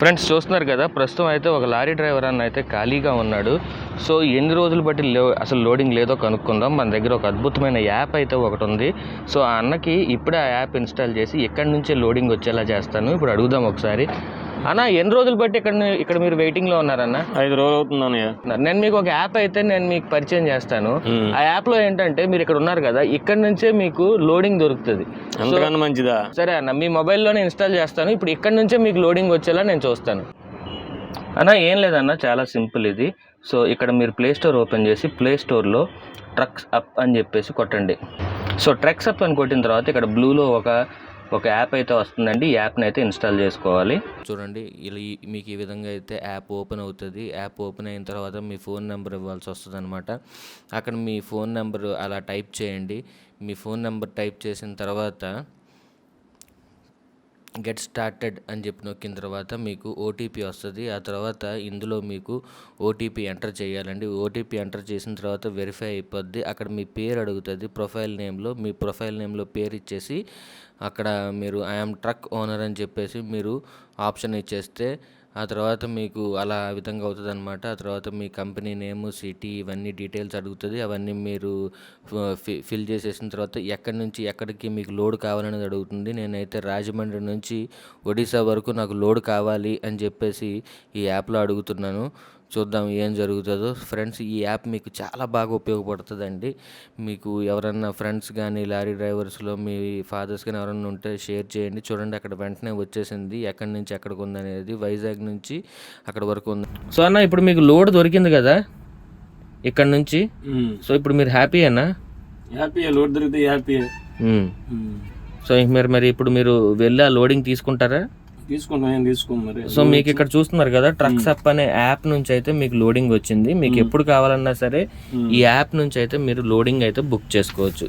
Friends చూస్తున్నారు కదా, ప్రస్తుతం అయితే ఒక లారీ డ్రైవర్ అన్న అయితే ఖాళీగా ఉన్నాడు. సో ఎన్ని రోజులు బట్టి అసలు లోడింగ్ లేదో కనుక్కుందాం. మన దగ్గర ఒక అద్భుతమైన యాప్ అయితే ఒకటి ఉంది. సో ఆ అన్నకి ఇప్పుడే ఆ యాప్ ఇన్స్టాల్ చేసి ఎక్కడి నుంచే లోడింగ్ వచ్చేలా చేస్తాను. ఇప్పుడు అడుగుదాం ఒకసారి. అన్న, ఎన్ని రోజులు బట్టి ఇక్కడ మీరు వెయిటింగ్ లో ఉన్నారన్న? 5 రోజులు అవుతుందన్నయ్య. నేను మీకు ఒక యాప్ అయితే మీకు పరిచయం చేస్తాను. ఆ యాప్ లో ఏంటంటే మీరు ఇక్కడ ఉన్నారు కదా, ఇక్కడ నుంచే మీకు లోడింగ్ దొరుకుతుంది. అంతకన్నా మంచిదా? సరే అన్న, మీ మొబైల్లోనే ఇన్స్టాల్ చేస్తాను. ఇప్పుడు ఇక్కడ నుంచే మీకు లోడింగ్ వచ్చేలా నేను చూస్తాను. అన్న ఏం లేదన్న, చాలా సింపుల్ ఇది. సో ఇక్కడ మీరు ప్లే స్టోర్ ఓపెన్ చేసి ప్లే స్టోర్లో ట్రక్స్ అప్ అని చెప్పేసి కొట్టండి. సో ట్రక్స్ అప్ అని కొట్టిన తర్వాత ఇక్కడ బ్లూలో ఒక యాప్ అయితే వస్తుందండి. ఈ యాప్ని అయితే ఇన్స్టాల్ చేసుకోవాలి. చూడండి, ఇలా మీకు ఈ విధంగా అయితే యాప్ ఓపెన్ అవుతుంది. యాప్ ఓపెన్ అయిన తర్వాత మీ ఫోన్ నెంబర్ ఇవ్వాల్సి వస్తుంది అనమాట. అక్కడ మీ ఫోన్ నెంబర్ అలా టైప్ చేయండి. మీ ఫోన్ నెంబర్ టైప్ చేసిన తర్వాత గెట్ స్టార్టెడ్ అని చెప్పి నొక్కిన తర్వాత మీకు ఓటీపీ వస్తుంది. ఆ తర్వాత ఇందులో మీకు ఓటీపీ ఎంటర్ చేయాలండి. ఓటీపీ ఎంటర్ చేసిన తర్వాత వెరిఫై అయిపోద్ది. అక్కడ మీ పేరు అడుగుతుంది. మీ ప్రొఫైల్ నేమ్లో పేరు ఇచ్చేసి అక్కడ మీరు ఐఎమ్ ట్రక్ ఓనర్ అని చెప్పేసి మీరు ఆప్షన్ ఇచ్చేస్తే ఆ తర్వాత మీకు అలా విధంగా అవుతుంది అనమాట. ఆ తర్వాత మీ కంపెనీ నేము, సిటీ, ఇవన్నీ డీటెయిల్స్ అడుగుతుంది. అవన్నీ మీరు ఫిల్ చేసేసిన తర్వాత ఎక్కడి నుంచి ఎక్కడికి మీకు లోడ్ కావాలనేది అడుగుతుంది. నేనైతే రాజమండ్రి నుంచి ఒడిశా వరకు నాకు లోడ్ కావాలి అని చెప్పేసి ఈ యాప్లో అడుగుతున్నాను. చూద్దాం ఏం జరుగుతుందో. ఫ్రెండ్స్, ఈ యాప్ మీకు చాలా బాగా ఉపయోగపడుతుందండి. మీకు ఎవరన్నా ఫ్రెండ్స్ కానీ లారీ డ్రైవర్స్లో మీ ఫాదర్స్ కానీ ఎవరన్నా ఉంటే షేర్ చేయండి. చూడండి, అక్కడ వెంటనే వచ్చేసింది ఎక్కడి నుంచి ఎక్కడికి ఉందనేది. వైజాగ్ నుంచి అక్కడ వరకు ఉంది. సో అన్న, ఇప్పుడు మీకు లోడ్ దొరికింది కదా ఇక్కడ నుంచి. సో ఇప్పుడు మీరు హ్యాపీయేనా? హ్యాపీ, లోడ్ దొరికితే హ్యాపీ. సో మరి ఇప్పుడు మీరు వెళ్ళి ఆ లోడింగ్ తీసుకుంటారా? తీసుకుంటాం. సో మీకు ఇక్కడ చూస్తున్నారు కదా, ట్రక్స్ అప్ అనే యాప్ నుంచి అయితే మీకు లోడింగ్ వచ్చింది. మీకు ఎప్పుడు కావాలన్నా సరే ఈ యాప్ నుంచి అయితే మీరు లోడింగ్ అయితే బుక్ చేసుకోవచ్చు.